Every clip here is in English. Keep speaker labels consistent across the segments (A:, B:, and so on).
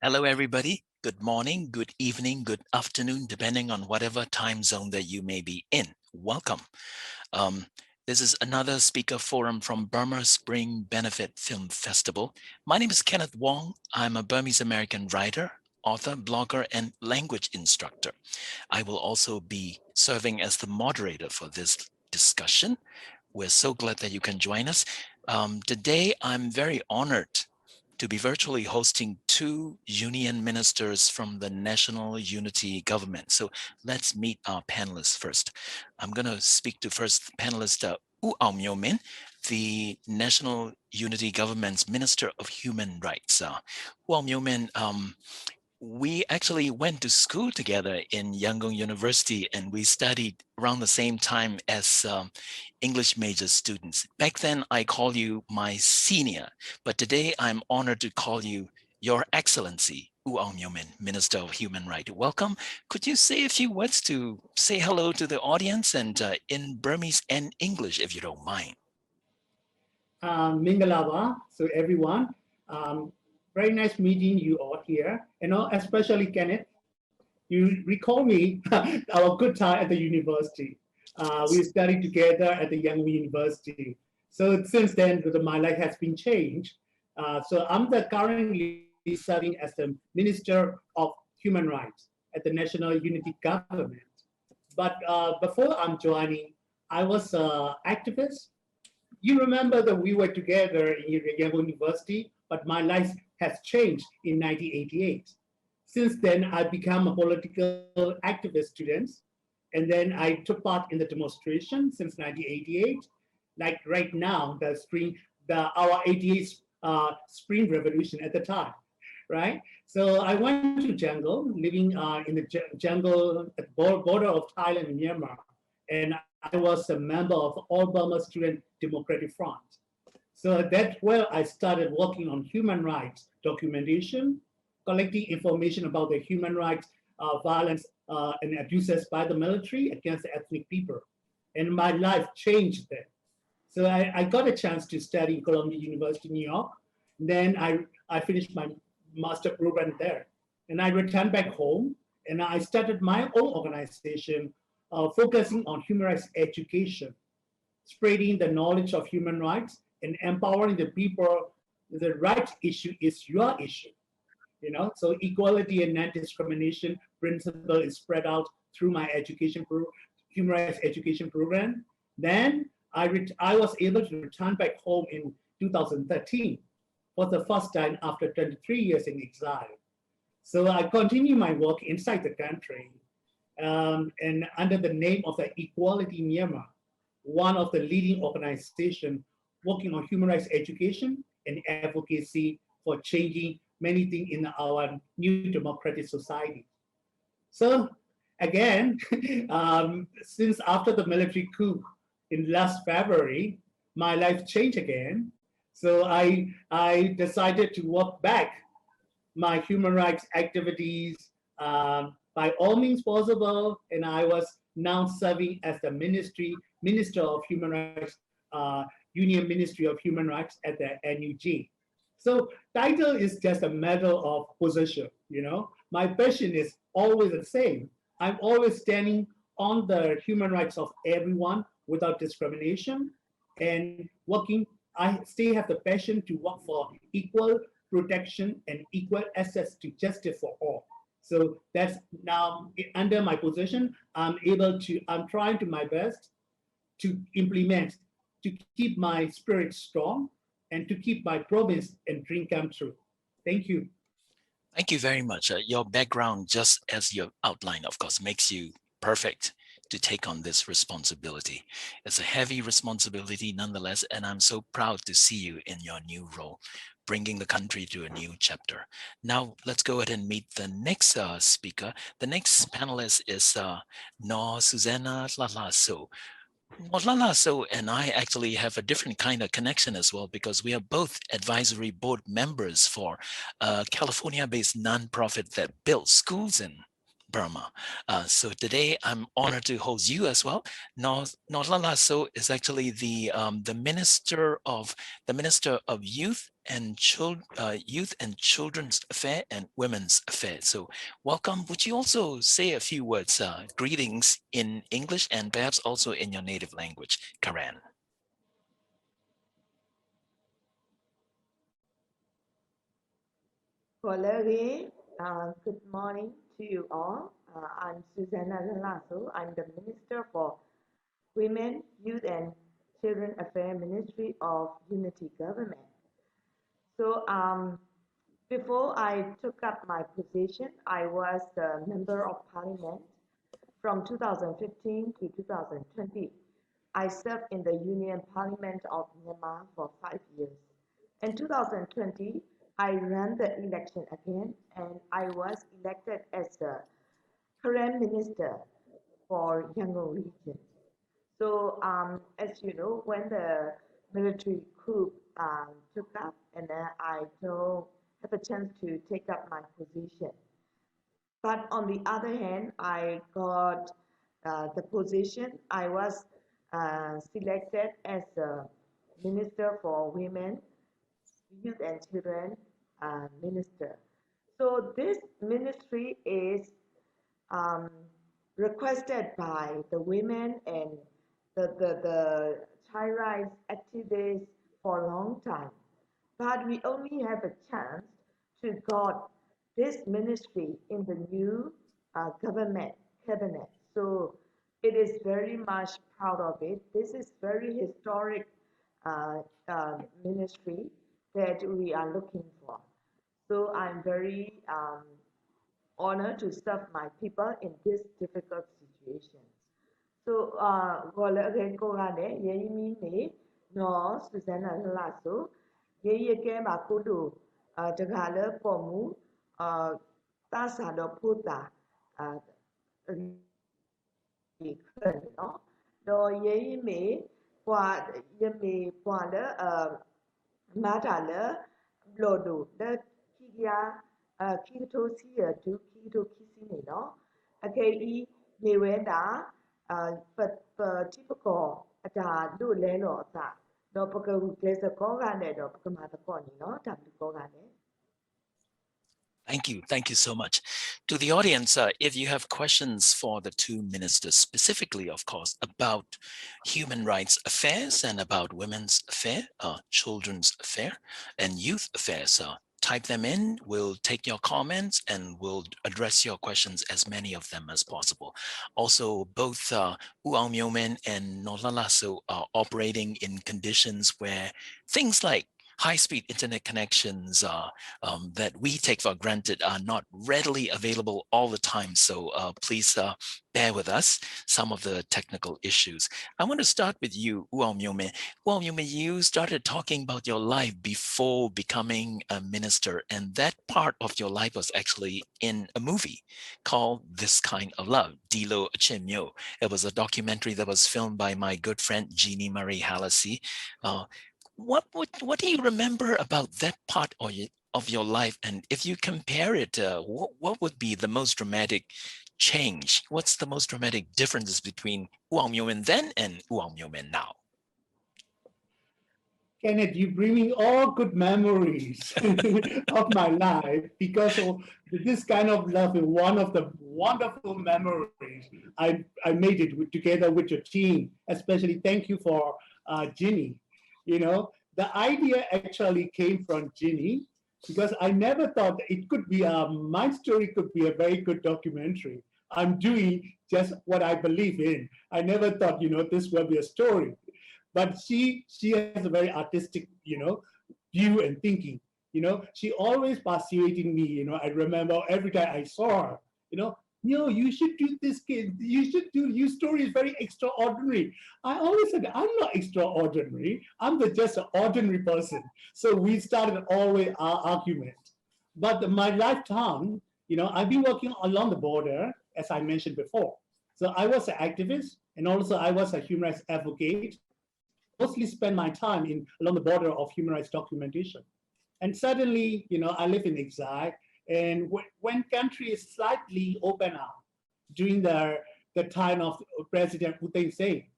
A: Hello, everybody. Good morning, good evening, good afternoon, depending on whatever time zone that you may be in. Welcome. Um, this is another speaker forum from Burma Spring Benefit Film Festival. My name is Kenneth Wong. I'm a Burmese American writer, author, blogger, and language instructor. I will also be serving as the moderator for this discussion. We're so glad that you can join us. Today, I'm very honored to be virtually hosting two union ministers from the National Unity Government. So let's meet our panelists first. I'm going to speak to first panelist Aung Myo Min, the National Unity Government's Minister of Human Rights. Aung Myo Min, we actually went to school together in Yangon University, and we studied around the same time as English major students. Back then, I called you my senior, but today I'm honored to call you Your Excellency, Aung Myo Min, Minister of Human Rights. Welcome. Could you say a few words to say hello to the audience and in Burmese and English, if you don't mind?
B: Mingalawa, so everyone. Very nice meeting you all here, especially Kenneth. You recall me our good time at the university. We studied together at the Young University. So since then, my life has been changed. So I'm currently serving as the Minister of Human Rights at the National Unity Government. But before I'm joining, I was an activist. You remember that we were together in Yangon University, but my life has changed in 1988. Since then, I've become a political activist student, and then I took part in the demonstration since 1988. Like right now, our 88th Spring Revolution at the time, right? So I went to jungle, living in the jungle at the border of Thailand and Myanmar, and I was a member of All Burma Student Democratic Front. So that's where I started working on human rights documentation, collecting information about the human rights violence and abuses by the military against the ethnic people. And my life changed then. So I got a chance to study in Columbia University, New York. Then I finished my master program there. And I returned back home and I started my own organization focusing on human rights education, spreading the knowledge of human rights and empowering the people. The rights issue is your issue. So equality and non-discrimination principle is spread out through my human rights education program. Then I was able to return back home in 2013 for the first time after 23 years in exile. So I continue my work inside the country and under the name of the Equality Myanmar, one of the leading organizations working on human rights education and advocacy for changing many things in our new democratic society. So again, since after the military coup in last February, my life changed again. So I decided to work back my human rights activities by all means possible, and I was now serving as the Minister of Human Rights, Union Ministry of Human Rights at the NUG. So title is just a matter of position, My passion is always the same. I'm always standing on the human rights of everyone without discrimination and working. I still have the passion to work for equal protection and equal access to justice for all. So that's now under my position, I'm trying to my best to implement, to keep my spirit strong and to keep my promise and dream come true. Thank you.
A: Thank you very much. Your background, just as your outline, of course, makes you perfect to take on this responsibility. It's a heavy responsibility nonetheless, and I'm so proud to see you in your new role, bringing the country to a new chapter. Now, let's go ahead and meet the next speaker. The next panelist is No Susannah Lalaso. Lalaso and I actually have a different kind of connection as well, because we are both advisory board members for a California-based nonprofit that builds schools in Burma. So today I'm honored to host you as well. Lalaso is actually the Minister of Youth, and Youth and Children's Affair and Women's Affair. So welcome. Would you also say a few words, greetings in English and perhaps also in your native language, Karen?
C: Good morning to you all. I'm Susannah. I'm the Minister for Women, Youth and Children Affairs Ministry of Unity Government. So before I took up my position, I was a Member of Parliament from 2015 to 2020. I served in the Union Parliament of Myanmar for 5 years. In 2020, I ran the election again and I was elected as the current minister for Yangon region. So as you know, when the military coup took up, and then I don't have a chance to take up my position. But on the other hand, I got the position. I was selected as a Minister for Women, Youth and Children Minister. So this ministry is requested by the women and the child rights activists for a long time. But we only have a chance to got this ministry in the new government cabinet. So it is very much proud of it. This is very historic ministry that we are looking for. So I'm very honored to serve my people in this difficult situation. So, gola again ko gane yeyi mi ne no Susannah Lasso yeyi ke ma kudu tagala pomu ta sa do puta ri khen no do yeyi me kwa yemi kwa le ma ta le blodo le kiya kito siya tu kito kisi ne no akai me wenda typical ဒါလို့လဲတော့အစတော့ပကဝကလေးစကောကနေတော့ပကမာတကောနီနော်ဒါလူကောကနေ
A: Thank you. Thank you so much. To the audience, if you have questions for the two ministers, specifically, of course, about human rights affairs and about women's affairs, children's affairs, and youth affairs, type them in. We'll take your comments and we'll address your questions, as many of them as possible. Also, both Aung Myo Min and Nolalaso are operating in conditions where things like high-speed internet connections that we take for granted are not readily available all the time. So please bear with us some of the technical issues. I want to start with you, Aung Myo Min. Aung Myo Min, you started talking about your life before becoming a minister, and that part of your life was actually in a movie called This Kind of Love, Dilo Chimyo. It was a documentary that was filmed by my good friend, Jeannie Marie Hallisey. What do you remember about that part of your life? And if you compare it, what would be the most dramatic change? What's the most dramatic differences between Aung Myo Min then and Aung Myo Min now?
B: Kenneth, you bring me all good memories of my life because of this kind of love is one of the wonderful memories. I made it together with your team, especially thank you for Ginny. You know, the idea actually came from Ginny because I never thought it could be my story could be a very good documentary. I'm doing just what I believe in. I never thought, this will be a story. But she has a very artistic, view and thinking. She always persuading me. I remember every time I saw her, you should do this, kid. You should do, your story is very extraordinary. I always said, I'm not extraordinary. I'm just an ordinary person. So we started always our argument. But my lifetime, I've been working along the border, as I mentioned before. So I was an activist, and also I was a human rights advocate. Mostly spend my time along the border of human rights documentation. And suddenly, I live in exile. And when country is slightly open up during the time of President Wu Sai,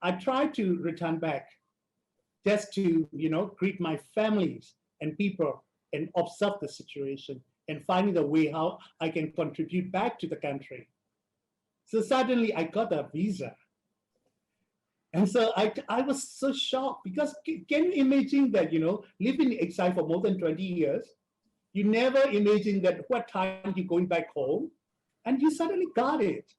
B: I try to return back just to, greet my families and people and observe the situation and finding the way how I can contribute back to the country. So suddenly I got a visa. And so I was so shocked because can you imagine that, living in exile for more than 20 years, you never imagine that what time you're going back home and you suddenly got it.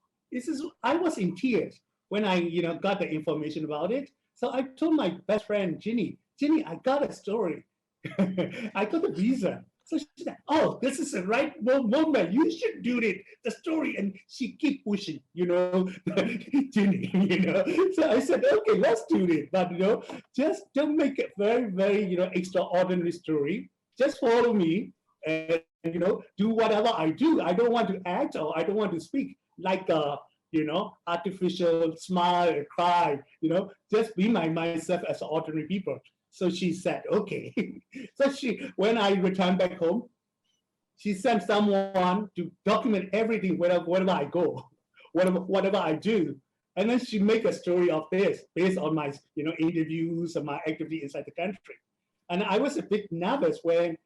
B: I was in tears when I, got the information about it. So I told my best friend, Ginny, I got a story. I got the visa. So she said, oh, this is the right moment. You should do it, the story. And she keep pushing, Ginny, So I said, okay, let's do it. But, just don't make it very, very, extraordinary story. Just follow me and, do whatever I do. I don't want to act or I don't want to speak like a, artificial smile and cry, just be myself as ordinary people. So she said, okay. So when I returned back home, she sent someone to document everything wherever I go, whatever I do. And then she make a story of this based on my, interviews and my activity inside the country. And I was a bit nervous when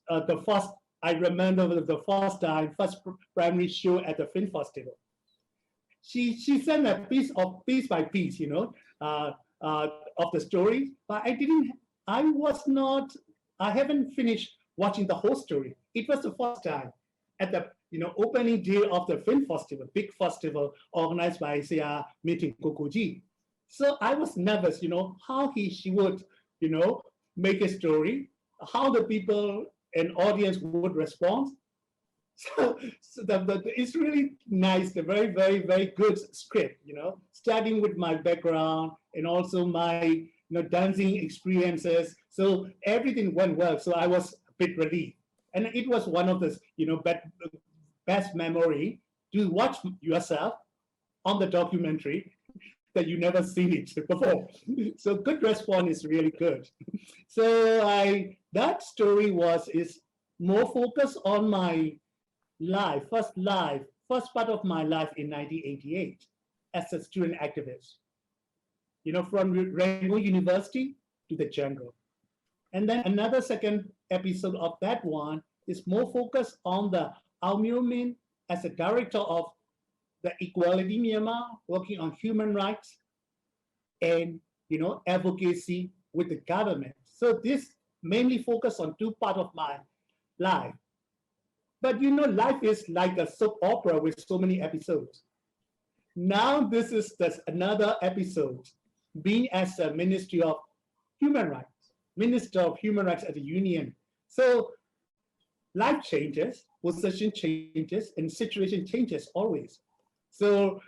B: I remember the first primary show at the film festival. She sent a piece by piece, of the story, but I haven't finished watching the whole story. It was the first time at the opening day of the film festival, big festival organized by Myint Kokoji. So I was nervous, how she would, make a story, how the people and audience would respond. So it's really nice, the very, very, very good script, starting with my background and also my dancing experiences. So everything went well. So I was a bit relieved. And it was one of the best memory to watch yourself on the documentary that you never seen it before. So good response is really good. So that story is more focused on my first part of my life in 1988 as a student activist, from Rangoon University to the jungle. And then another second episode of that one is more focused on the Aung Myo Min as a director of the Equality Myanmar, working on human rights and, advocacy with the government. So this mainly focused on two parts of my life. But life is like a soap opera with so many episodes. Now this is another episode, being as a Ministry of Human Rights, Minister of Human Rights at the Union. So life changes, position changes, and situation changes always. So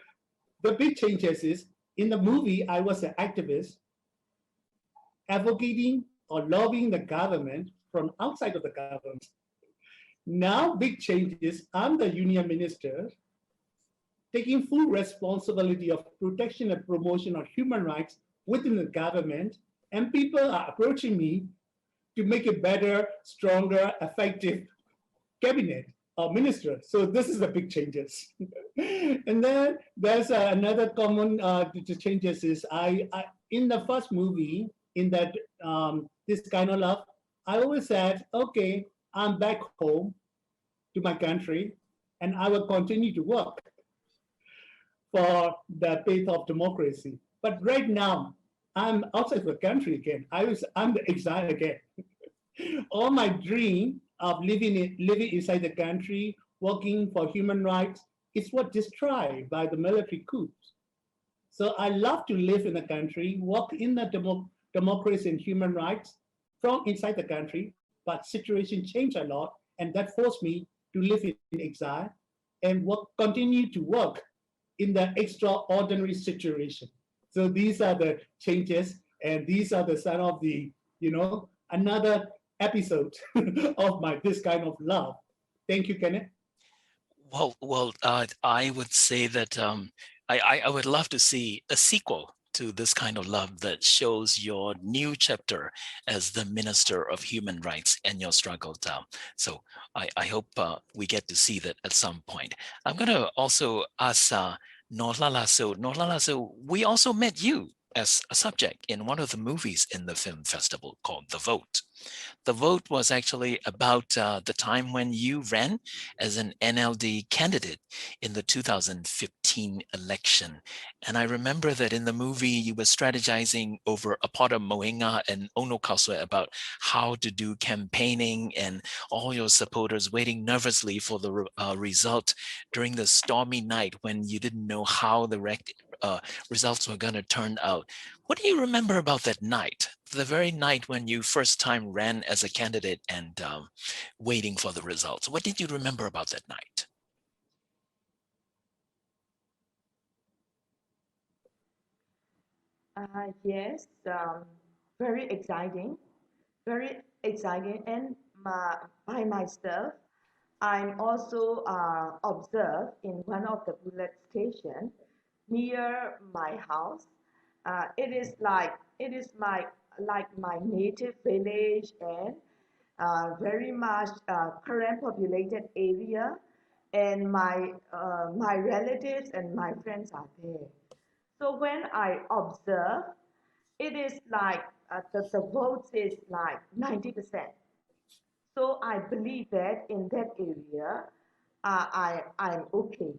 B: the big changes is, in the movie, I was an activist advocating or lobbying the government from outside of the government. Now, big changes, I'm the union minister, taking full responsibility of protection and promotion of human rights within the government, and people are approaching me to make a better, stronger, effective cabinet or minister. So this is the big changes. And then there's another common changes is in the first movie, in that This Kind of Love, I always said, okay, I'm back home to my country, and I will continue to work for the faith of democracy. But right now, I'm outside the country again. I'm the exile again. All my dream of living inside the country, working for human rights, is what destroyed by the military coups. So I love to live in the country, work in the democracy and human rights from inside the country, but situation changed a lot, and that forced me to live in exile and continue to work in the extraordinary situation. So these are the changes, and these are the some of the, another episode of This Kind of Love. Thank you, Kenneth.
A: Well, I would say that I would love to see a sequel to This Kind of Love that shows your new chapter as the Minister of Human Rights and your struggle down. So I hope we get to see that at some point. I'm going to also ask Norlalaso. Norlalaso, we also met you as a subject in one of the movies in the film festival called The Vote. The vote was actually about the time when you ran as an NLD candidate in the 2015 election. And I remember that in the movie, you were strategizing over a pot of moinga and onokaswe about how to do campaigning, and all your supporters waiting nervously for the result during the stormy night when you didn't know how the results were going to turn out. What do you remember about that night, the very night when you first time ran as a candidate and waiting for the results? What did you remember about that night?
C: Yes, very exciting, and by myself, I'm also observed in one of the bullet stations near my house. It is my native village, and very much current populated area, and my relatives and my friends are there. So when I observe, it is like the votes is like 90%. So I believe that in that area, I'm okay.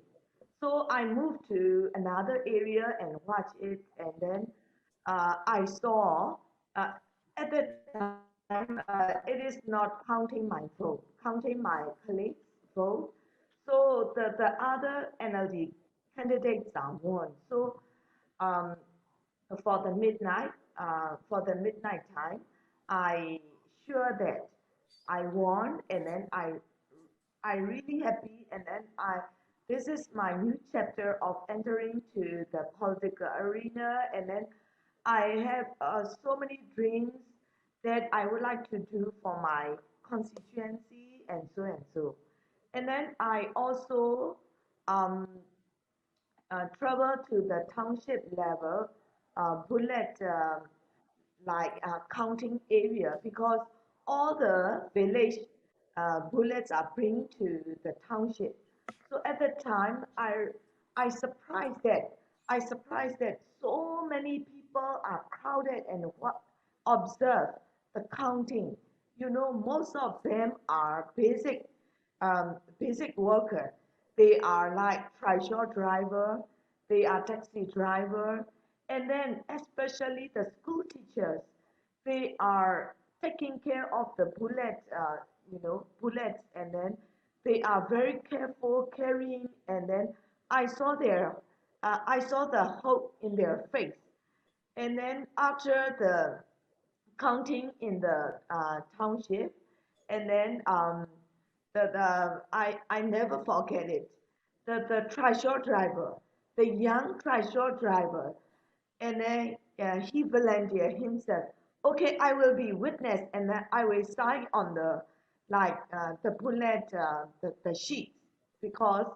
C: So I moved to another area and watched it, and then I saw uh, at that time it is not counting my vote, counting my colleagues' vote. So the other NLD candidates are won. So um, for the midnight time, I sure that I won, and then I really happy, and then I this is my new chapter of entering to the political arena, and then I have so many dreams that I would like to do for my constituency, and so and so. And then I also um, travel to the township level bullet counting area, because all the village bullets are bring to the township. So at that time, I surprised that so many people are crowded and observe the counting. You know, most of them are basic worker. They are like trishaw driver, they are taxi driver, and then especially the school teachers, they are taking care of the bullets, and then they are very careful carrying, and then I saw the hope in their face. And then after the counting in the township, and then I never forget it. The trishaw driver, the young trishaw driver, and then he volunteered himself. Okay, I will be witness, and then I will sign on the bullet the sheet, because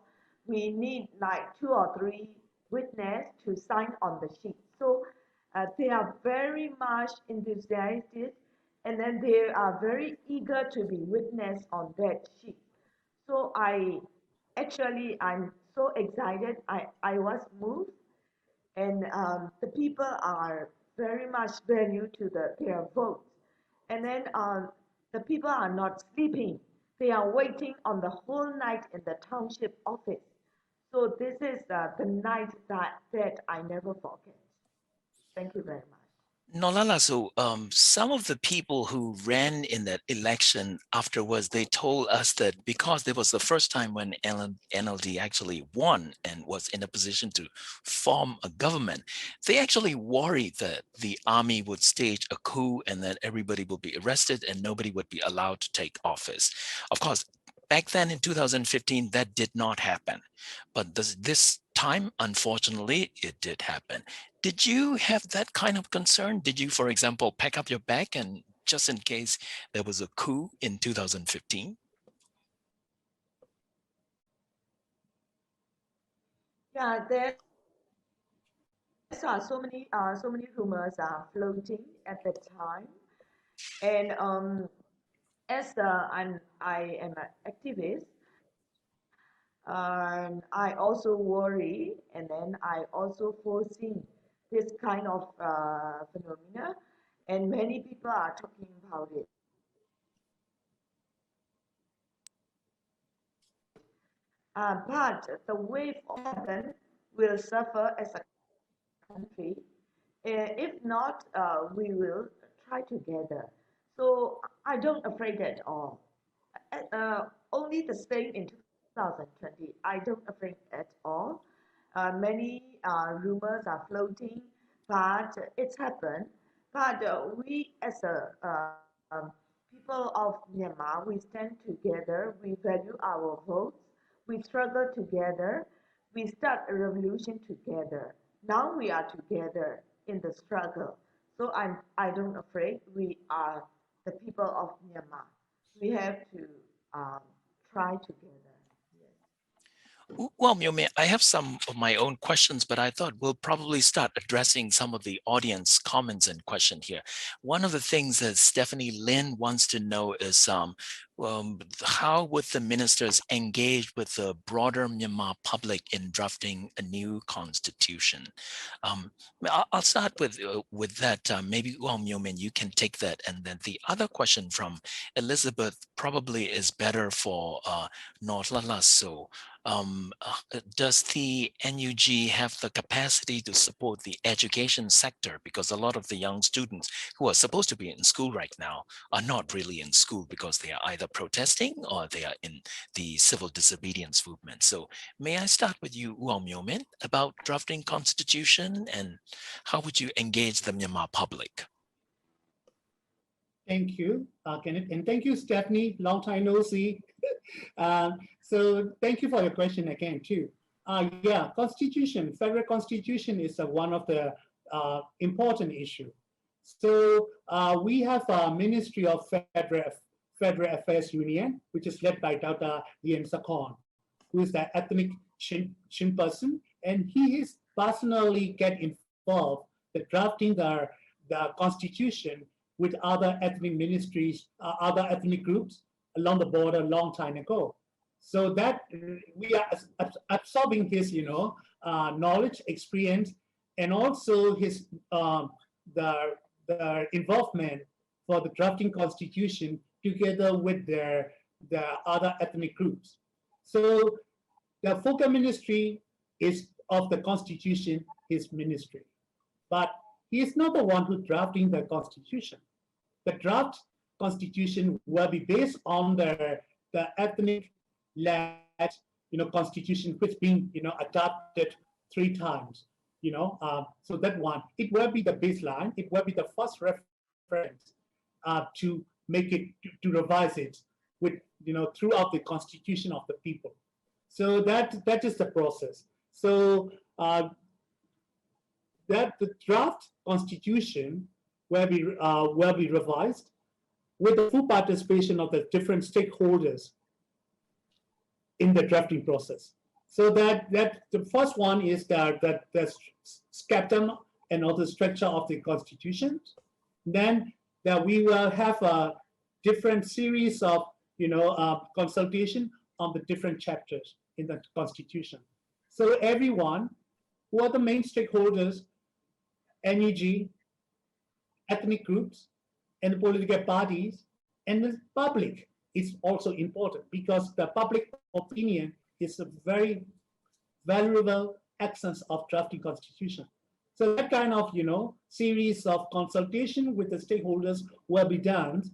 C: we need like 2 or 3 witness to sign on the sheet. So they are very much enthusiastic, and then they are very eager to be witness on that sheet. So I'm so excited. I was moved, and the people are very much value to their vote. And then the people are not sleeping. They are waiting on the whole night in the township office. So this is the night that I never forget. Thank you very much.
A: Nolala, so some of the people who ran in that election afterwards, they told us that because it was the first time when NLD actually won and was in a position to form a government, they actually worried that the army would stage a coup and that everybody would be arrested and nobody would be allowed to take office. Of course, back then in 2015, that did not happen. But this time, unfortunately, it did happen. Did you have that kind of concern? Did you, for example, pack up your bag and just in case there was a coup in 2015?
C: Yeah, there's so many rumors are floating at the time, and as I am an activist, and I also worry, and then I also foresee this kind of phenomena, and many people are talking about it. But the wave of happen will suffer as a country. If not, we will try together. So I don't afraid at all. Only the same in 2020. I don't afraid at all. Many rumors are floating, but it's happened. But we as a people of Myanmar, we stand together. We value our votes. We struggle together. We start a revolution together. Now we are together in the struggle. So I don't afraid. We are the people of Myanmar. We have to um, try together. Yes.
A: Well, Myo Min, I have some of my own questions, but I thought we'll probably start addressing some of the audience comments and questions here. One of the things that Stephanie Lin wants to know is how would the ministers engage with the broader Myanmar public in drafting a new constitution? I'll start with that. Maybe, well, Myo Min, you can take that. And then the other question from Elizabeth probably is better for Norlala. So does the NUG have the capacity to support the education sector? Because a lot of the young students who are supposed to be in school right now are not really in school because they are either protesting or they are in the civil disobedience movement. So may I start with you, Myo Min, about drafting constitution and how would you engage the Myanmar public?
B: Thank you, Kenneth, and thank you, Stephanie. Long time no see. So thank you for your question again too. Yeah, constitution, federal constitution is one of the important issue. So we have a Ministry of Federal Affairs Union, which is led by Dr. Yen Sakon, who is the ethnic Chin person, and he is personally get involved in drafting the constitution with other ethnic ministries, other ethnic groups along the border a long time ago. So that we are absorbing his, knowledge, experience, and also his the involvement for the drafting constitution together with the other ethnic groups. So the focal ministry is of the constitution, his ministry, but he is not the one who drafting the constitution. The draft constitution will be based on the ethnic-led, constitution which been, adopted 3 times. So that one, it will be the baseline. It will be the first reference to make it to revise it with, throughout the constitution of the people. So that is the process. So that the draft constitution will be revised with the full participation of the different stakeholders in the drafting process. So that the first one is the skeleton and also structure of the constitution. Then that we will have a different series of consultation on the different chapters in the constitution. So everyone, who are the main stakeholders, NUG, ethnic groups, and the political parties, and the public is also important because the public opinion is a very valuable essence of drafting constitution. So that kind of series of consultation with the stakeholders will be done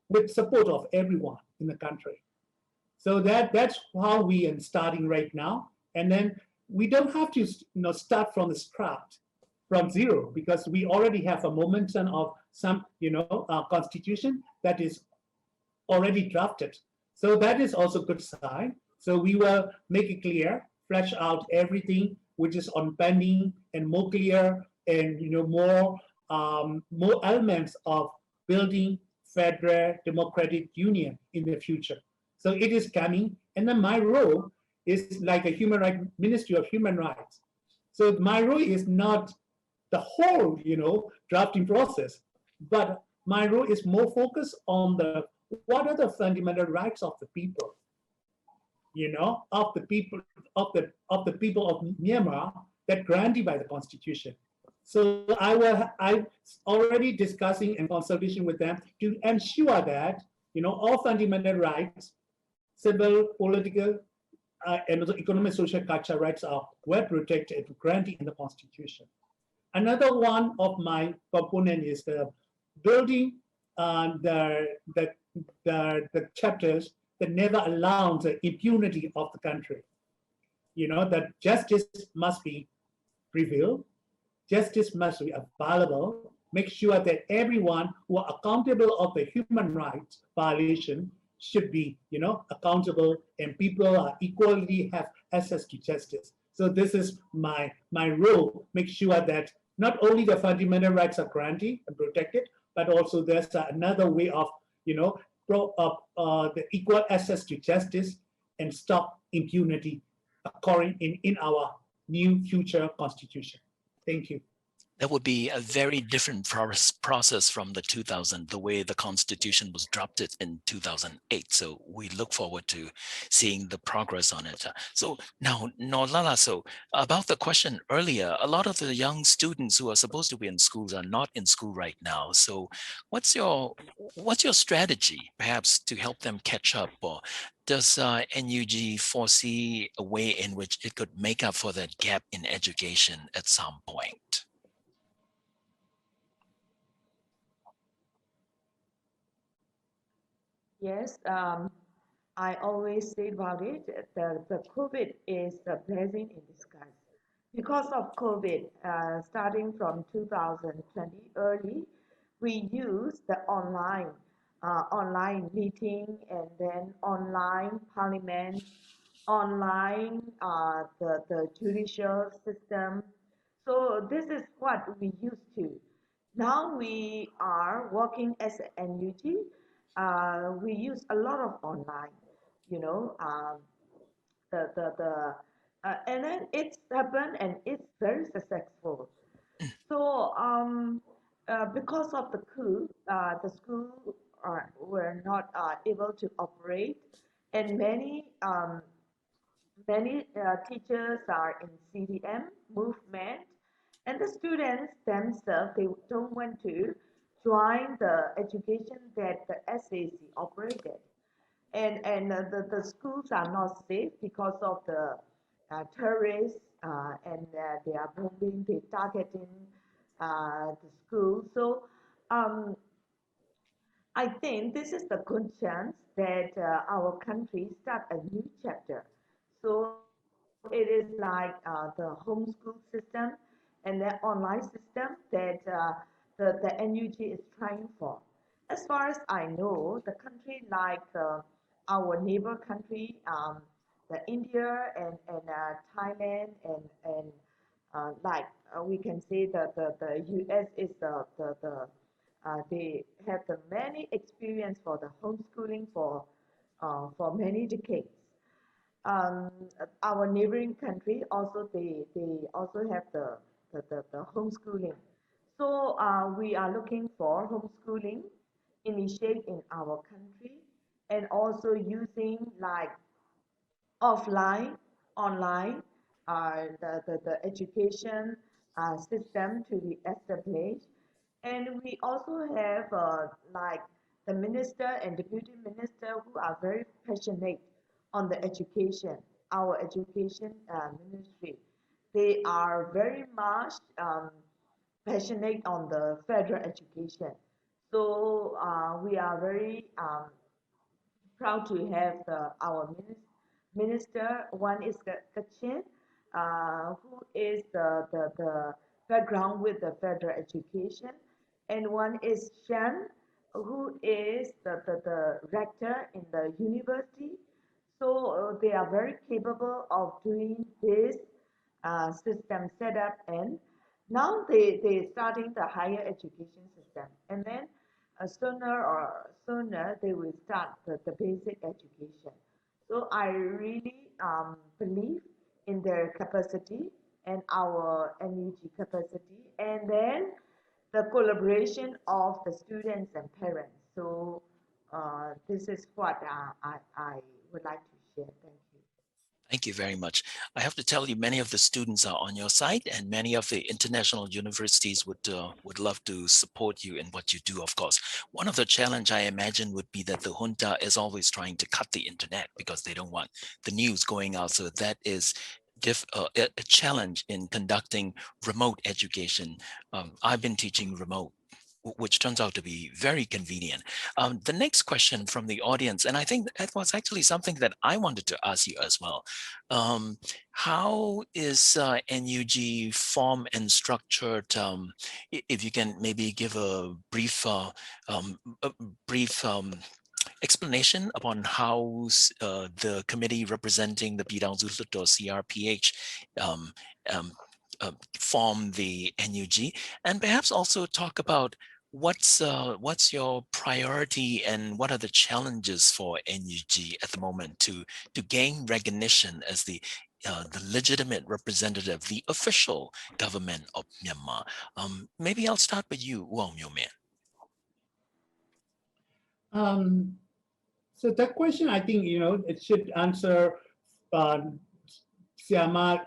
B: with support of everyone in the country. So that's how we are starting right now. And then we don't have to start from the scratch, from zero, because we already have a momentum of some constitution that is already drafted. So that is also a good sign. So we will make it clear, flesh out everything which is on pending and more clear and more elements of building federal democratic union in the future. So it is coming, and then my role is like a human rights Ministry of Human Rights. So my role is not the whole drafting process, but my role is more focused on what are the fundamental rights of the people, of the people of Myanmar, that granted by the Constitution. So I already discussing and consultation with them to ensure that all fundamental rights, civil, political, and also economic, social, cultural rights are well protected, granted in the Constitution. Another one of my component is the building the chapters that never allow the impunity of the country. That justice must be prevailed, justice must be available, make sure that everyone who are accountable of the human rights violation should be, accountable, and people are equally have access to justice. So this is my role, make sure that not only the fundamental rights are granted and protected, but also there's another way of, the equal access to justice and stop impunity occurring in our new future constitution. Thank you.
A: That would be a very different process from the way the Constitution was drafted in 2008. So we look forward to seeing the progress on it. So now, Nolala, so about the question earlier, a lot of the young students who are supposed to be in schools are not in school right now. So what's your strategy, perhaps, to help them catch up? Or does NUG foresee a way in which it could make up for that gap in education at some point?
C: Yes, I always say about it, the COVID is a blessing in disguise. Because of COVID, starting from 2020 early, we use the online meeting, and then online parliament, online the judicial system. So this is what we used to. Now we are working as an NUG. We use a lot of online, you know, and then it's happened and it's very successful. So because of the coup, the school were not able to operate, and many teachers are in CDM movement, and the students themselves, they don't want to join the education that the SAC operated. The schools are not safe because of the terrorists, and they are bombing, they targeting the school. So um, I think this is the good chance that our country start a new chapter. So it is like the homeschool system and the online system that the NUG is trying for. As far as I know, the country like our neighbor country, the India and Thailand and we can say that the US is they have the many experience for the homeschooling for many decades. Um, our neighboring country also they also have the homeschooling. So we are looking for homeschooling initiate in our country, and also using like offline, online, the education system to be established. And we also have like the minister and deputy minister who are very passionate on the education, our education ministry. They are very much passionate on the federal education. So we are very proud to have our minister. One is Kachin, who is the background with the federal education, and one is Shan, who is the rector in the university. So they are very capable of doing this system setup, and now they starting the higher education system, and then sooner they will start the basic education. So I really believe in their capacity and our NUG capacity, and then the collaboration of the students and parents. So this is what I would like to share. Thank you.
A: Thank you very much. I have to tell you, many of the students are on your side, and many of the international universities would love to support you in what you do, of course. One of the challenge I imagine would be that the junta is always trying to cut the internet because they don't want the news going out. So that is a challenge in conducting remote education. I've been teaching remote, which turns out to be very convenient. The next question from the audience, and I think that was actually something that I wanted to ask you as well. How is NUG formed and structured? If you can maybe give a brief, explanation upon how the committee representing the Bidang Zulut or CRPH um, um, form the NUG, and perhaps also talk about what's your priority and what are the challenges for NUG at the moment to gain recognition as the legitimate representative, the official government of Myanmar. Maybe I'll start with you, Aung Myo Min.
B: So that question, I think, it should answer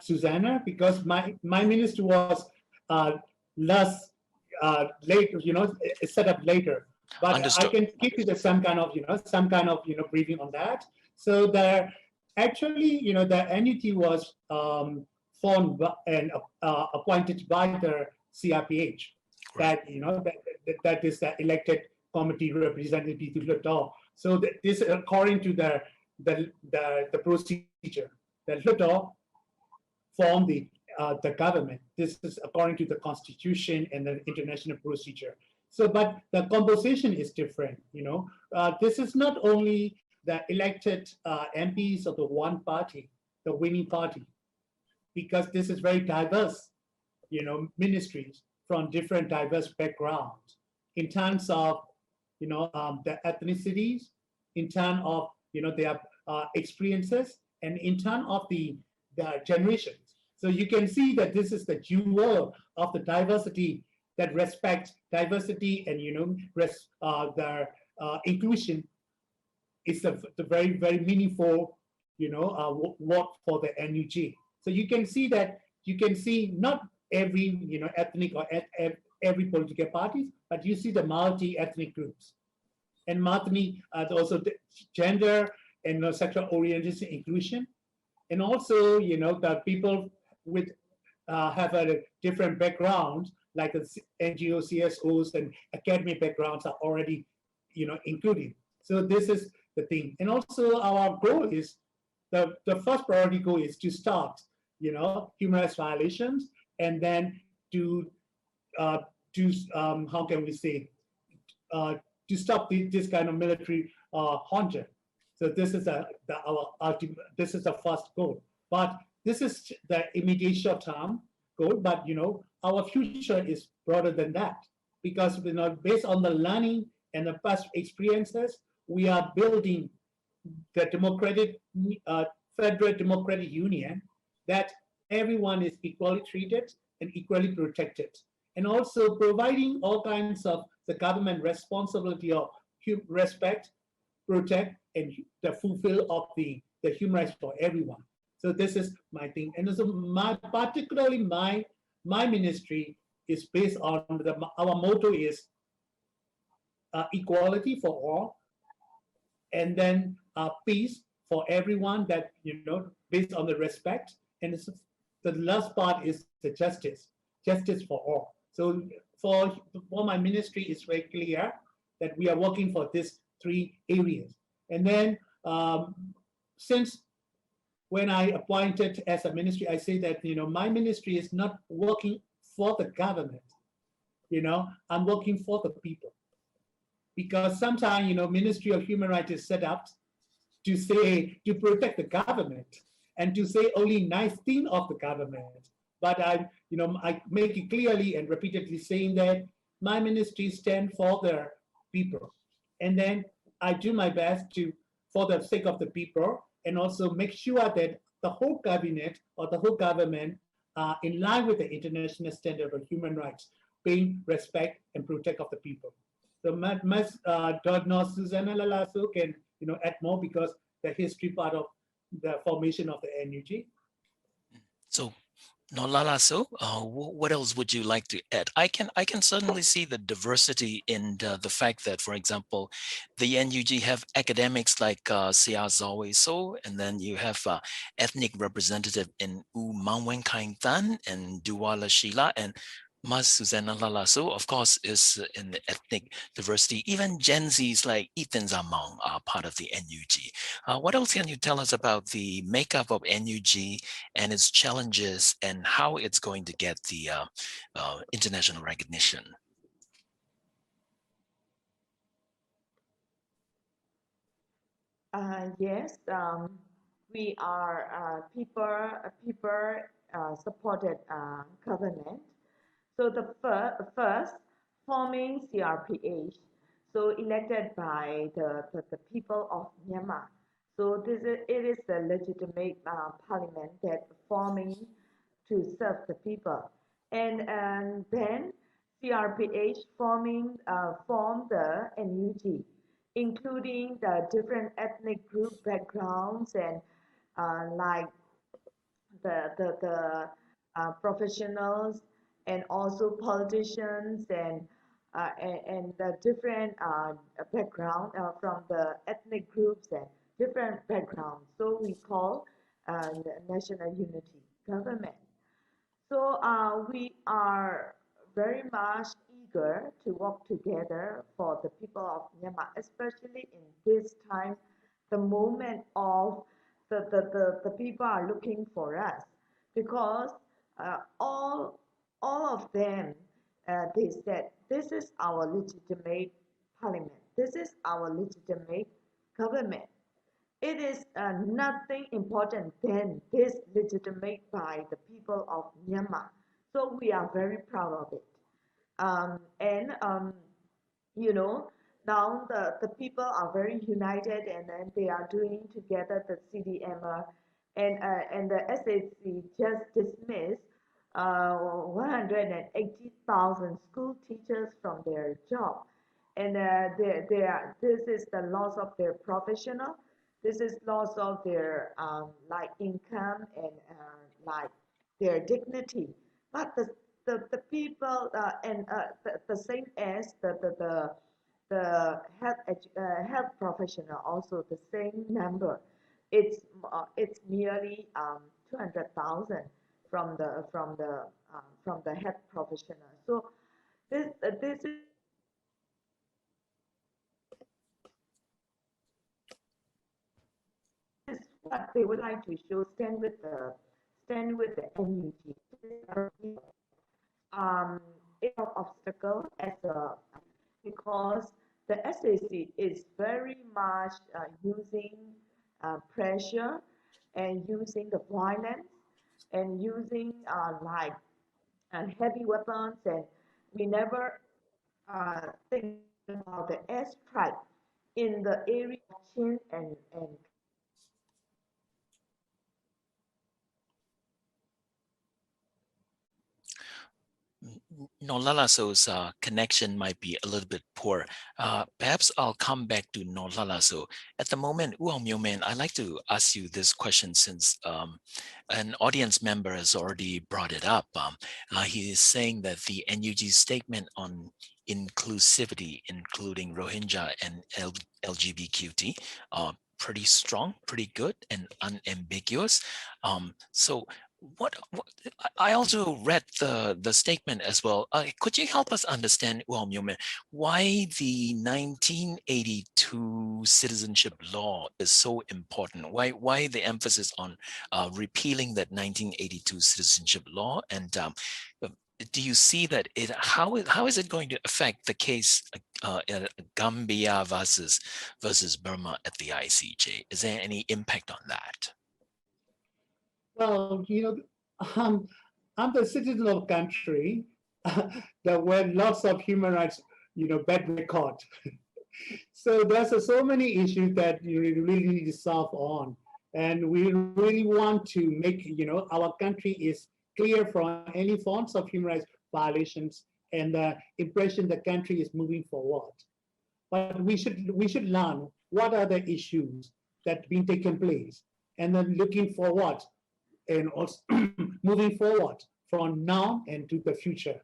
B: Susannah, because my ministry was less late, set up later. But
A: Understood.
B: I can give you some kind of, briefing on that. So there, actually, the NUT was formed and appointed by the CRPH.
A: Right.
B: That is the elected committee representing people. So this, according to the procedure, the Luto form the government. This is according to the constitution and the international procedure. So, but the composition is different. This is not only the elected MPs of the one party, the winning party, because this is very diverse, ministries from different diverse backgrounds in terms of, the ethnicities, in terms of, their experiences, and in terms of the generations. So you can see that this is the jewel of the diversity that respects diversity and, the inclusion is the very, very meaningful, work for the NUG. So you can see that, not every, ethnic or every political parties, but you see the multi-ethnic groups. And multi, also the gender and sexual orientation inclusion. And also, the people with have a different backgrounds, like the NGO, CSOs, and academic backgrounds are already, included. So this is the thing. And also our goal is, the first priority goal is to start, human rights violations, and then to how can we say, to stop this kind of military junta. So this is our ultimate. This is the first goal. But this is the immediate short-term goal. But our future is broader than that, because based on the learning and the past experiences, we are building the democratic federal democratic union that everyone is equally treated and equally protected, and also providing all kinds of the government responsibility of respect, protect, and the fulfill of the human rights for everyone. So this is my thing. And so particularly my ministry is based on our motto is equality for all, and then peace for everyone, that, based on the respect. And the last part is the justice for all. So for my ministry, it's very clear that we are working for these three areas. And then since when I appointed as a ministry, I say that, my ministry is not working for the government. I'm working for the people. Because sometimes, Ministry of Human Rights is set up to protect the government and to say only nice thing of the government. But I make it clearly and repeatedly saying that my ministry stands for the people. And then I do my best for the sake of the people, and also make sure that the whole cabinet or the whole government are in line with the international standard of human rights, paying respect and protect of the people. So Ms. Susannah Lalaso can add more, because the history part of the formation of the NUG.
A: So, Nolala, so what else would you like to add? I can certainly see the diversity in the fact that, for example, the NUG have academics like Sia Zawe So, and then you have ethnic representative in U Mangwen Kaing Tan and Duwala Sheila, and Mas Susannah Lalaso, of course, is in the ethnic diversity. Even Gen Zs like Ethan Zamong are part of the NUG. What else can you tell us about the makeup of NUG and its challenges and how it's going to get the international recognition?
C: Yes, we are people supported government. So the first forming CRPH, so elected by the people of Myanmar. So it is the legitimate parliament that forming to serve the people. And then CRPH formed the NUG, including the different ethnic group backgrounds and like the professionals and also politicians and the different background from the ethnic groups and different backgrounds. So we call national unity government. So we are very much eager to work together for the people of Myanmar, especially in this time, the moment of the people are looking for us, because all of them they said this is our legitimate parliament, this is our legitimate government. It is nothing important than this legitimate by the people of Myanmar. So we are very proud of it. And you know, now the people are very united and then they are doing together the CDMR and the SAC just dismissed 180,000 school teachers from their job. And this is the loss of their professional. This is loss of their like income and like their dignity. But the people and the same as the health professional also the same number. It's merely 200,000 from the health professional. So this is what they would like to show. Stand with the NUG. Um, it's an obstacle as a because the SAC is very much using pressure and using the violence and using like heavy weapons, and we never think about the airstrike in the area of Chin and
A: Nolalaso's connection might be a little bit poor. Perhaps I'll come back to Nolalaso. At the moment, Aung Myo Min, I'd like to ask you this question since an audience member has already brought it up. He is saying that the NUG statement on inclusivity, including Rohingya and LGBTQT, are pretty strong, pretty good, and unambiguous. So what I also read the statement as well. Could you help us understand, well, Myo Min, why the 1982 citizenship law is so important? Why the emphasis on repealing that 1982 citizenship law? And do you see that how is it going to affect the case Gambia versus Burma at the ICJ? Is there any impact on that?
B: Well, I'm the citizen of a country that where lots of human rights, bad record. So there's so many issues that you really need to solve on. And we really want to make, our country is clear from any forms of human rights violations and the impression the country is moving forward. But we should learn what are the issues that been taking place and then looking forward and also moving forward from now and to the future.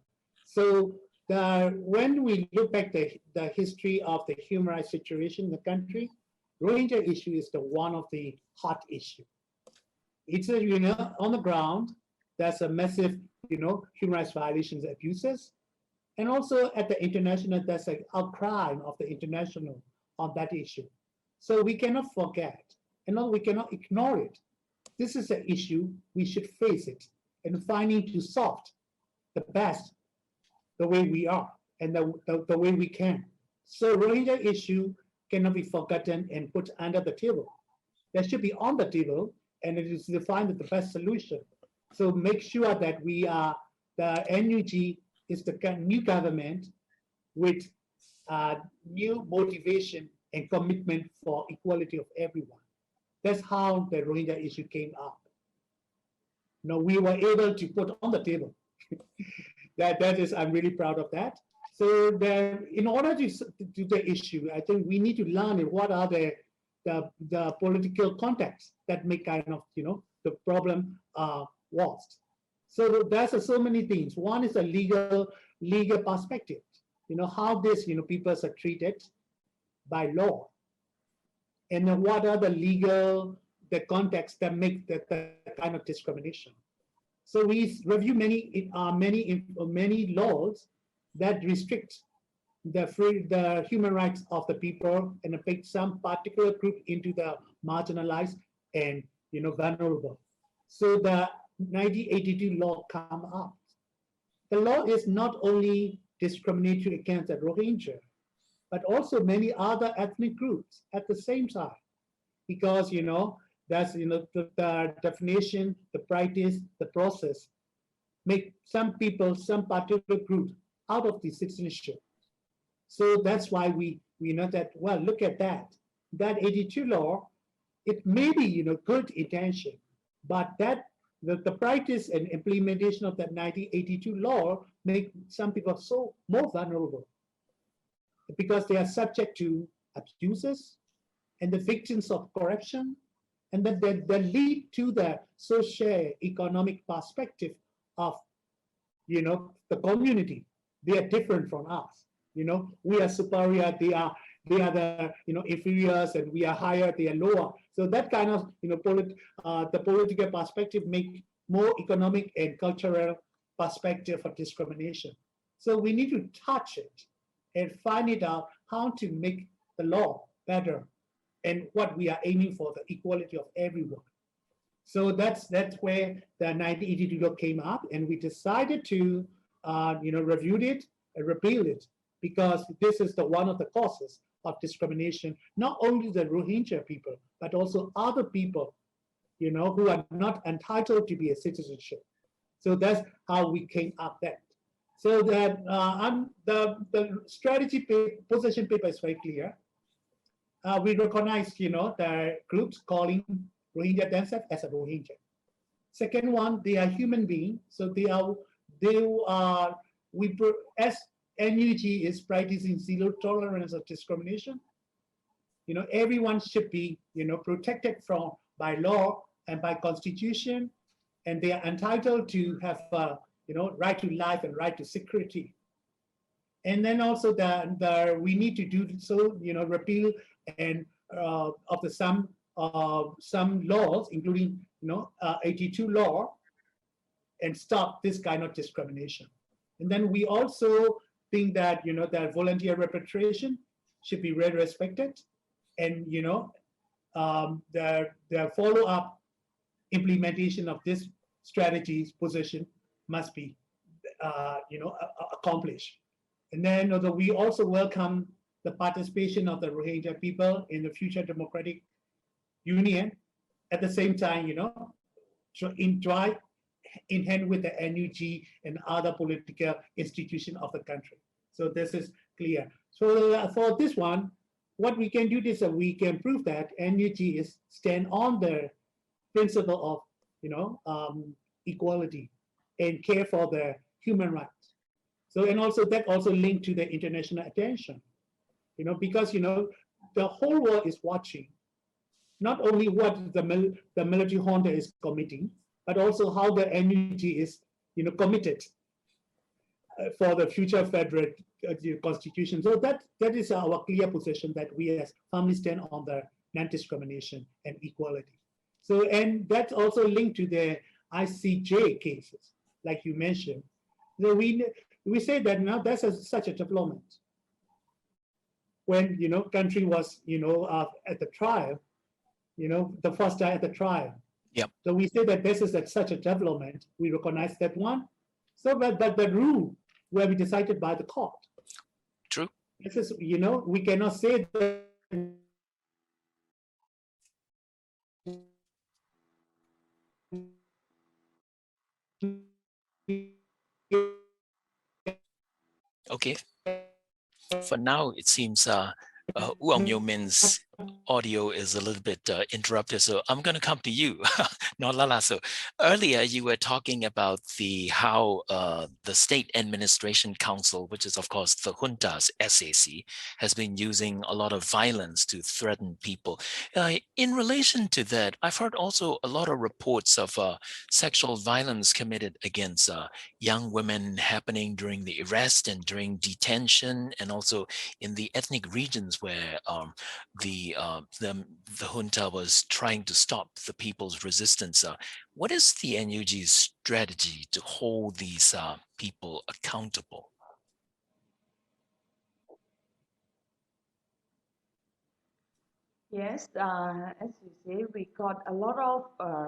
B: So when we look back the history of the human rights situation in the country, Rohingya issue is one of the hot issue. It's on the ground, there's a massive, human rights violations, abuses, and also at the international, there's an outcry of the international on that issue. So we cannot forget, and we cannot ignore it. This is an issue, we should face it, and finding to solve the best, the way we are, and the way we can. So Rohingya issue cannot be forgotten and put under the table. That should be on the table, and it is to find the best solution. So make sure that we are, the NUG is the new government with new motivation and commitment for equality of everyone. That's how the Rohingya issue came up. We were able to put on the table. that is, I'm really proud of that. So in order to do the issue, I think we need to learn what are the political contexts that make kind of, the problem worse. So there's so many things. One is a legal perspective. How this, people are treated by law, and then what are the context that make the kind of discrimination. So we review many laws that restrict the human rights of the people and pick some particular group into the marginalized and vulnerable. So the 1982 law come up. The law is not only discriminatory against the Rohingya, but also many other ethnic groups at the same time, because that's the definition, the practice, the process make some people, some particular group out of the citizenship. So that's why we know that, well, look at that 82 law, it may be good intention, but that the practice and implementation of that 1982 law make some people so more vulnerable because they are subject to abuses and the victims of corruption, and that lead to the socio-economic perspective of the community. They are different from us. We are superior, they are the inferiors, and we are higher, they are lower. So that kind of the political perspective make more economic and cultural perspective of discrimination. So we need to touch it and find it out how to make the law better and what we are aiming for, the equality of everyone. So that's where the 1982 law came up, and we decided to review it and repeal it, because this is one of the causes of discrimination, not only the Rohingya people, but also other people, who are not entitled to be a citizenship. So that's how we came up that. So that the strategy position paper is very clear. We recognize, the groups calling Rohingya themselves as a Rohingya. Second one, they are human beings, so as NUG is practicing zero tolerance of discrimination. Everyone should be, protected by law and by constitution, and they are entitled to have, right to life and right to security. And then also we need to do so, repeal and of some laws, including 82 law, and stop this kind of discrimination. And then we also think that that volunteer repatriation should be really respected, and the follow-up implementation of this strategy's position must be accomplished. And then we also welcome the participation of the Rohingya people in the future democratic union. At the same time, in hand with the NUG and other political institutions of the country. So this is clear. So for this one, what we can do is that we can prove that NUG is stand on the principle of equality and care for the human rights. So, and also that also linked to the international attention, because the whole world is watching. not only what the military junta is committing, but also how the NUG is, committed for the future federal constitution. So that is our clear position, that we as firmly stand on the non-discrimination and equality. So, and that's also linked to the ICJ cases, like you mentioned. So we say that now that's such a development. When country was at the trial, the first time at the trial.
A: Yep.
B: So we say that this is such a development. We recognize that one. So, but the rule will be decided by the court.
A: True.
B: This is, we cannot say that.
A: Okay. For now, it seems Aung Myo Min's audio is a little bit interrupted, so I'm going to come to you, not Lala. So earlier you were talking about how the State Administration Council, which is of course the junta's SAC, has been using a lot of violence to threaten people. In relation to that, I've heard also a lot of reports of sexual violence committed against young women happening during the arrest and during detention, and also in the ethnic regions where the junta was trying to stop the people's resistance. What is the NUG's strategy to hold these people accountable?
C: Yes, as you say, we got a lot of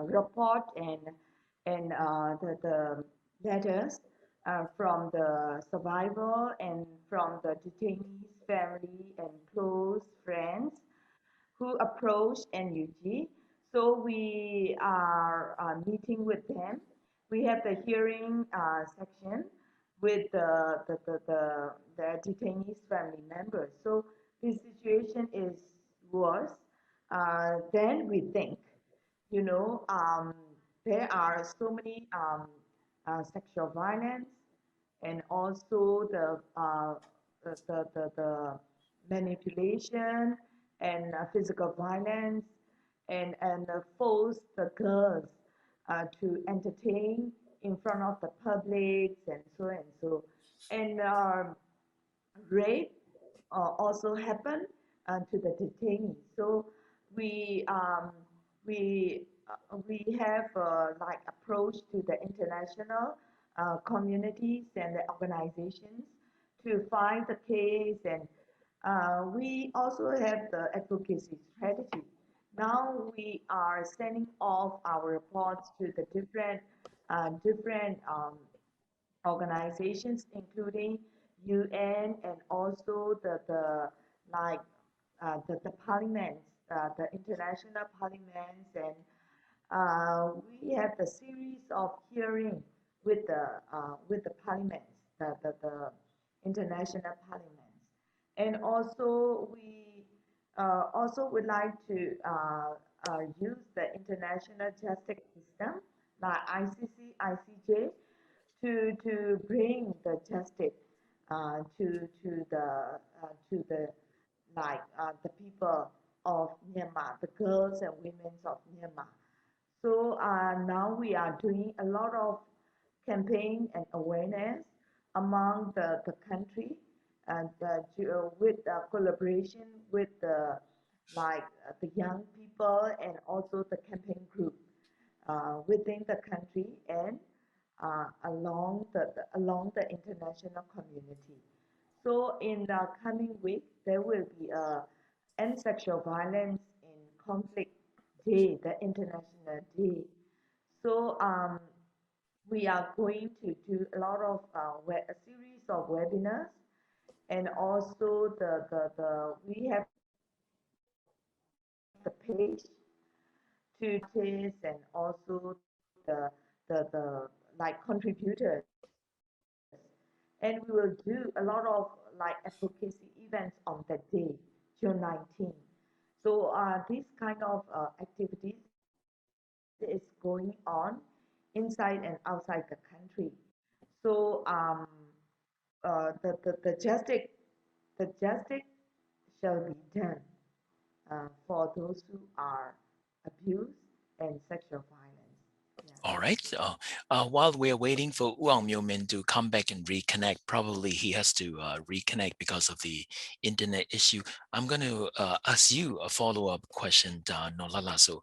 C: report and the letters from the survivor and from the detainees' family and close friends who approached NUG. So we are meeting with them. We have the hearing section with the detainees' family members. So this situation is worse than we think. You know, there are so many sexual violence and also the manipulation and physical violence and force the girls to entertain in front of the public and so and so. And rape also happened to the detainees. So we um, we have like approach to the international communities and the organizations to find the case, and we also have the advocacy strategy. Now we are sending off our reports to the different organizations, including UN and also the like the parliaments, the international parliaments, and we have the series of hearing with the parliaments, the international parliaments, and also we also would like to use the international justice system like ICC, ICJ to bring the justice to the like the people of Myanmar, the girls and women of Myanmar. So now we are doing a lot of campaign and awareness among the country, and with collaboration with the like the young people and also the campaign group within the country and along the international community. So in the coming week, there will be a end sexual violence in conflict day, the international day. So we are going to do a lot of a series of webinars, and also the we have the page to test and also the like contributors, and we will do a lot of like advocacy events on that day, June 19. So this kind of activities is going on inside and outside the country. So the justice shall be done for those who are abuse and sexual violence.
A: All right. While we're waiting for Aung Myo Min to come back and reconnect, probably he has to reconnect because of the internet issue. I'm going to ask you a follow-up question, Nolala. So,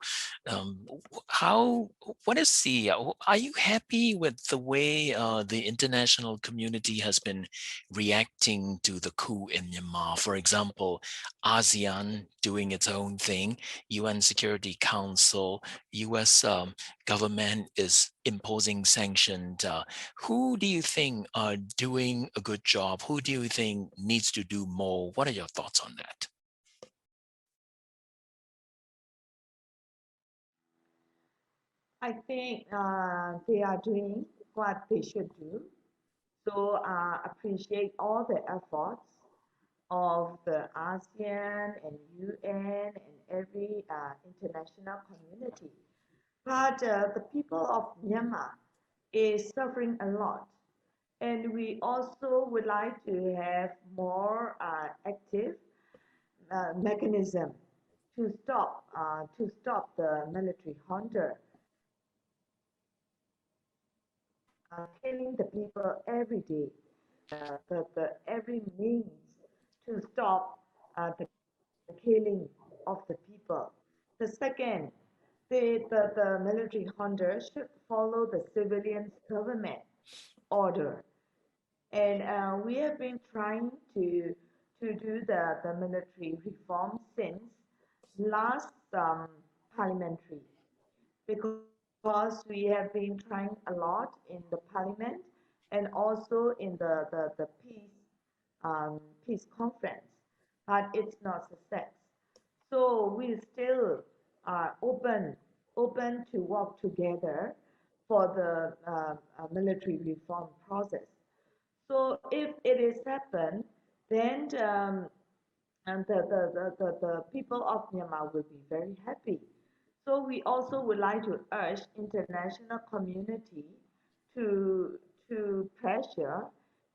A: what is are you happy with the way the international community has been reacting to the coup in Myanmar? For example, ASEAN doing its own thing, UN Security Council, US government is imposing sanctions. Who do you think are doing a good job? Who do you think needs to do more? What are your thoughts on that?
C: I think they are doing what they should do. So appreciate all the efforts of the ASEAN and UN and every international community. But the people of Myanmar is suffering a lot. And we also would like to have more active mechanism to stop the military junta killing the people every day. Every means to stop the killing of the people. The second, the military junta should follow the civilian government order. And we have been trying to do the military reform since last parliamentary because we have been trying a lot in the parliament and also in the peace conference, but it's not success. So we still are open to work together for the military reform process. So if it is happened, then and the people of Myanmar will be very happy. So we also would like to urge international community to pressure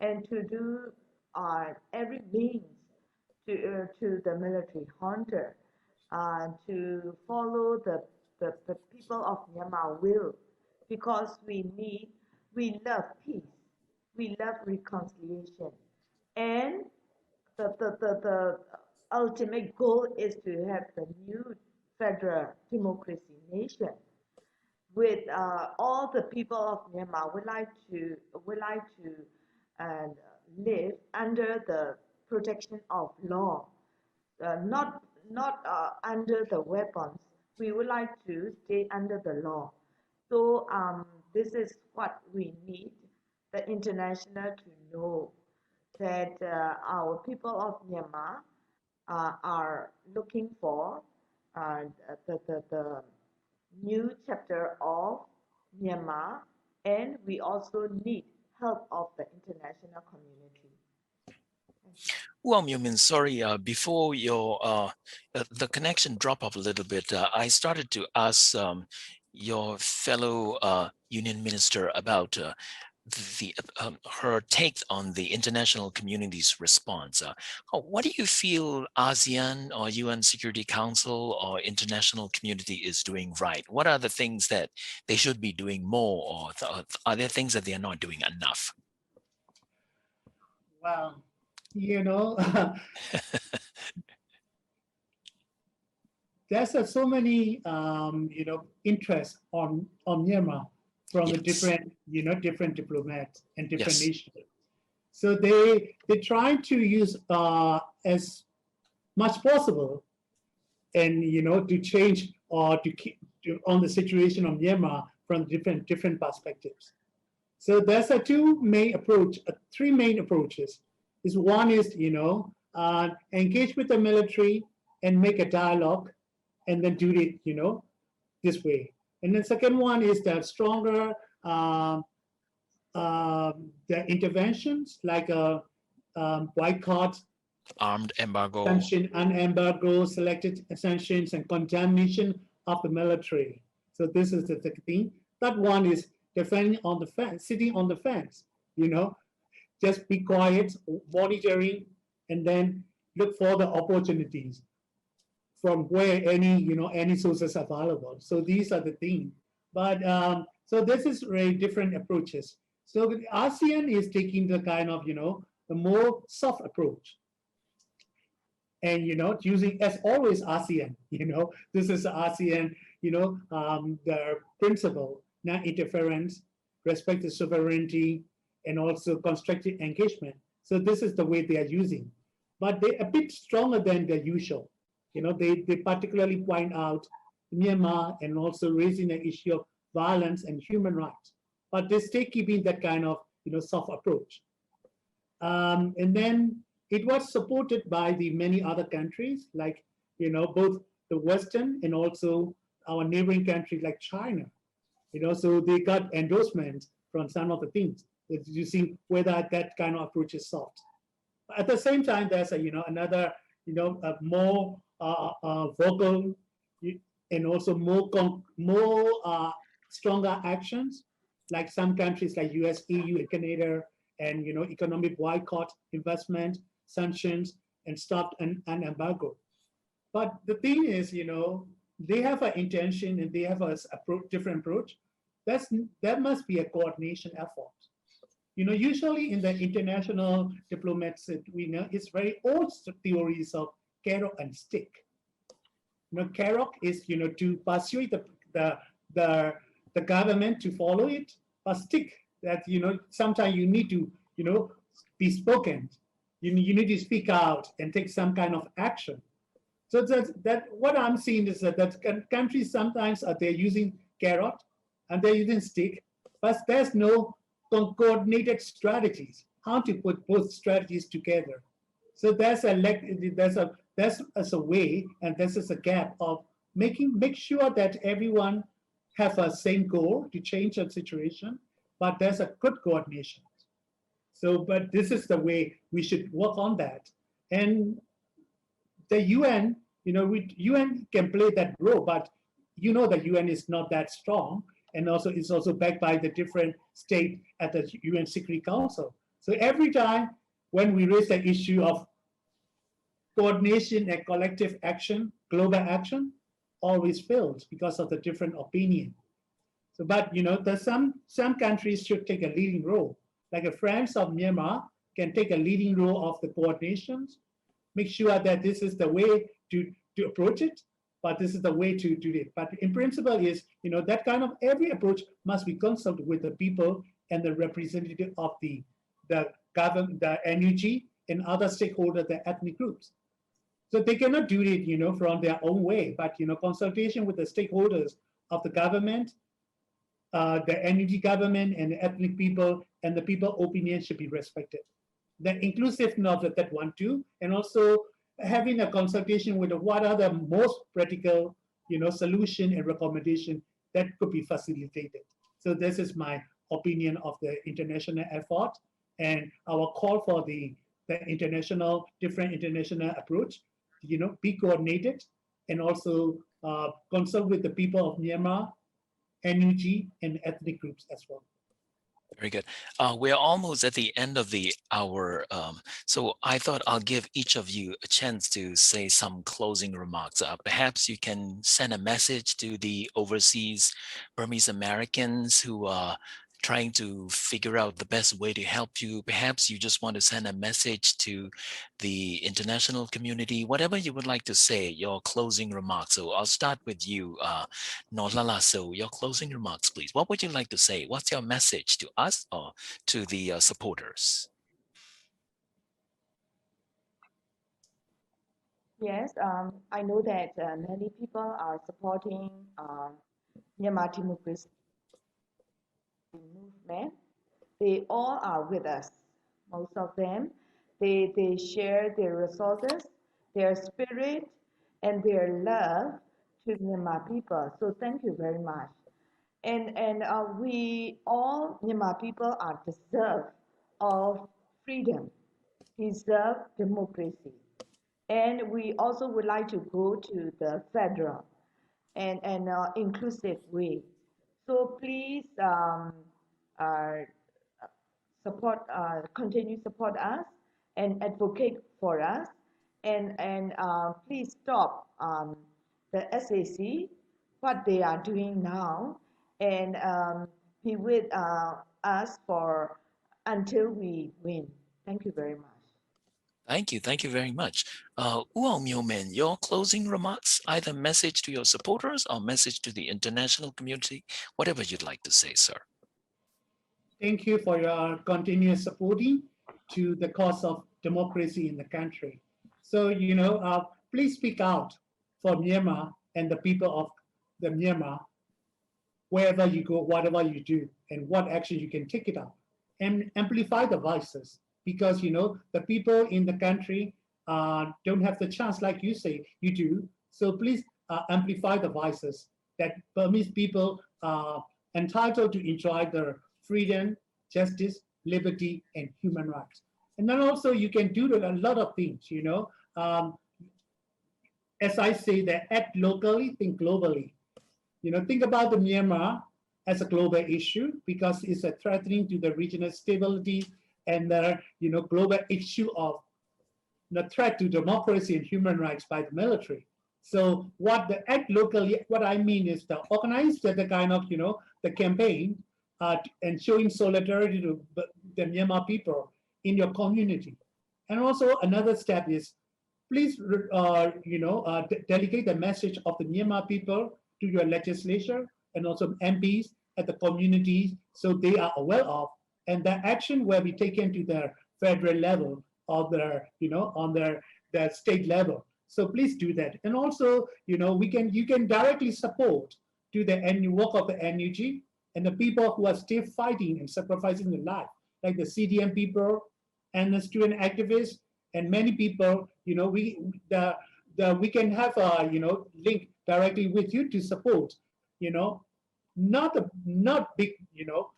C: and to do every means to the military junta to follow the people of Myanmar will, because we love peace, we love reconciliation, and the ultimate goal is to have the new federal democracy nation with all the people of Myanmar would like to uh, live under the protection of law, not under the weapons. We would like to stay under the law. So this is what we need the international to know, that our people of Myanmar are looking for uh, the new chapter of Myanmar, and we also need help of the international community.
A: Well, Myung-min, sorry, before the connection dropped off a little bit, I started to ask your fellow union minister about her take on the international community's response. What do you feel ASEAN or UN Security Council or international community is doing right? What are the things that they should be doing more, or are there things that they are not doing enough?
B: Well, you know, there's so many, interests on Myanmar from the
A: Yes.
B: different diplomats and different
A: Yes.
B: nations. So they try to use as much possible, and to change or to keep on the situation of Myanmar from different perspectives. So there's three main approaches. One is engage with the military and make a dialogue, and then do it this way. And then second one is to have stronger the interventions, like a boycott,
A: Armed embargo.
B: sanction, unembargo, selected sanctions, and condemnation of the military. So this is the thing. That one is defending on the fence, sitting on the fence, just be quiet, monitoring, and then look for the opportunities. from where any sources are available. So these are the things. But so this is very different approaches. So the ASEAN is taking the kind of the more soft approach, and using as always ASEAN. This is ASEAN. The principle, non-interference, respect to sovereignty, and also constructive engagement. So this is the way they are using, but they're a bit stronger than the usual. They particularly point out Myanmar and also raising the issue of violence and human rights, but they stay keeping that kind of soft approach. And then it was supported by the many other countries, like both the Western and also our neighboring countries like China. So they got endorsements from some of the things. You see whether that kind of approach is soft. At the same time, there's another a more vocal and also more stronger actions, like some countries like US, EU, and Canada, and economic boycott, investment, sanctions, and stop and embargo. But the thing is, they have an intention and they have a different approach. That must be a coordination effort. Usually in the international diplomats, we know it's very old theories of carrot and stick. Carrot is to persuade the government to follow it, but stick that sometimes you need to be spoken. You need to speak out and take some kind of action. So that what I'm seeing is that countries sometimes they're using carrot and they're using stick, but there's no coordinated strategies how to put both strategies together. So there's a way, and this is a gap of make sure that everyone have a same goal to change the situation, but there's a good coordination. So, but this is the way we should work on that. And the UN, UN can play that role, but the UN is not that strong, and also it's also backed by the different states at the UN Security Council. So every time when we raise the issue of coordination and collective action, global action, always fails because of the different opinion. So, but there's some countries should take a leading role, like a France of Myanmar can take a leading role of the coordinations, make sure that this is the way to approach it, but this is the way to do it. But in principle is, that kind of every approach must be consulted with the people and the representative of the government, the NUG, and other stakeholders, the ethnic groups. So they cannot do it, from their own way, but, consultation with the stakeholders of the government, the NUG government and the ethnic people and the people opinion should be respected. The inclusiveness of that one too, and also having a consultation with what are the most practical, solution and recommendation that could be facilitated. So this is my opinion of the international effort and our call for the different international approach, be coordinated and also consult with the people of Myanmar, NUG, and ethnic groups as well.
A: Very good. We're almost at the end of the hour. So I thought I'll give each of you a chance to say some closing remarks. Perhaps you can send a message to the overseas Burmese Americans who are trying to figure out the best way to help you. Perhaps you just want to send a message to the international community, whatever you would like to say, your closing remarks. So I'll start with you, Nolala. So your closing remarks, please. What would you like to say? What's your message to us or to the supporters?
C: Yes, I know that many people are supporting Myanmar democracy movement. They all are with us. Most of them, they share their resources, their spirit, and their love to Myanmar people. So thank you very much. And we all Myanmar people are deserve of freedom, deserve democracy. And we also would like to go to the federal and inclusive way. So please uh, continue support us and advocate for us. and please stop the SAC, what they are doing now, and be with us for until we win. Thank you very much.
A: Thank you. Thank you very much. Aung Myo Min, your closing remarks, either message to your supporters or message to the international community, whatever you'd like to say, sir.
B: Thank you for your continuous supporting to the cause of democracy in the country. So, please speak out for Myanmar and the people of the Myanmar, wherever you go, whatever you do, and what action you can take it up, and amplify the voices, because the people in the country don't have the chance, like you say you do. So please amplify the voices that Burmese people are entitled to enjoy their freedom, justice, liberty, and human rights. And then also you can do a lot of things, as I say, that act locally, think globally. Think about the Myanmar as a global issue, because it's a threatening to the regional stability and the global issue of the threat to democracy and human rights by the military. So what the act locally, what I mean is to organize the kind of the campaign and showing solidarity to the Myanmar people in your community. And also another step is please delegate the message of the Myanmar people to your legislature and also MPs at the communities, so they are aware of, and that action will be taken to the federal level or on their state level. So please do that. And also, you can directly support to the work of the NUG and the people who are still fighting and sacrificing their life, like the CDM people and the student activists and many people. We can have a link directly with you to support. Not big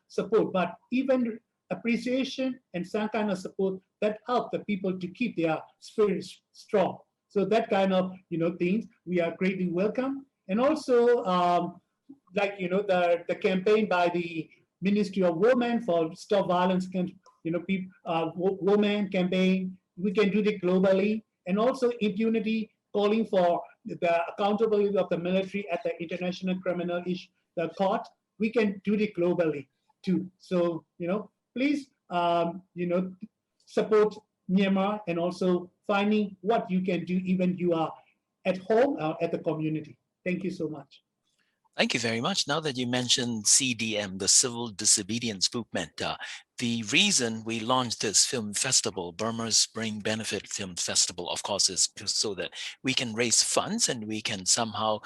B: support, but even appreciation and some kind of support that help the people to keep their spirits strong. So that kind of things we are greatly welcome. And also the campaign by the Ministry of Women for Stop Violence Against women campaign, we can do it globally. And also impunity, calling for the accountability of the military at the International Criminal Court, we can do it globally too. So please support Myanmar and also finding what you can do even you are at home or at the community. Thank you so much.
A: Thank you very much. Now that you mentioned CDM, the Civil Disobedience Movement, the reason we launched this film festival, Burma's Spring Benefit Film Festival, of course, is so that we can raise funds and we can somehow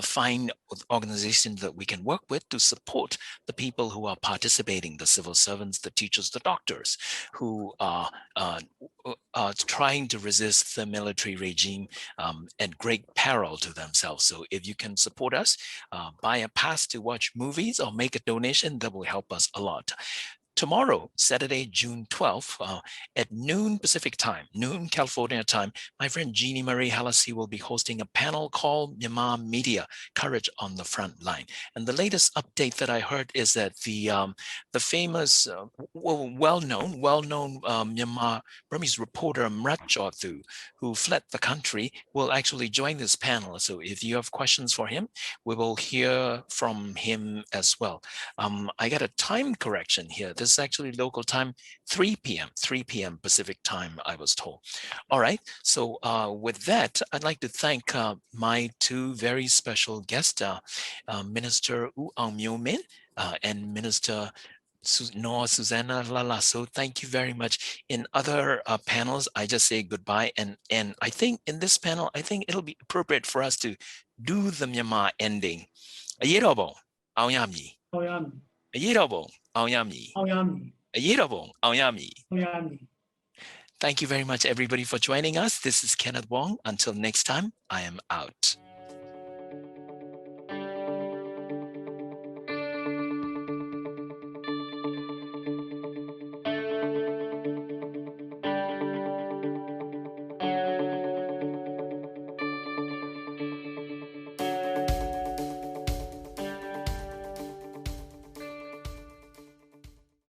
A: find organizations that we can work with to support the people who are participating, the civil servants, the teachers, the doctors, who are trying to resist the military regime at great peril to themselves. So if you can support us, buy a pass to watch movies or make a donation, that will help us a lot. Tomorrow, Saturday, June 12th, at noon Pacific time, noon California time, my friend Jeannie Marie Halassi will be hosting a panel called Myanmar Media, Courage on the Front Line. And the latest update that I heard is that the famous, well-known Myanmar Burmese reporter Mrat Chawthu, who fled the country, will actually join this panel. So if you have questions for him, we will hear from him as well. I got a time correction here. This is actually local time, 3 p.m. Pacific time, I was told. All right, so with that, I'd like to thank my two very special guests, Minister Aung Myo Min and Minister Susannah Lalaso. Thank you very much. In other panels, I just say goodbye. And I think in this panel, I think it'll be appropriate for us to do the Myanmar ending. Ayirobong, Aoyami. Ayirobong, Aoyami. Ayirobong, Aoyami. Thank you very much, everybody, for joining us. This is Kenneth Wong. Until next time, I am out.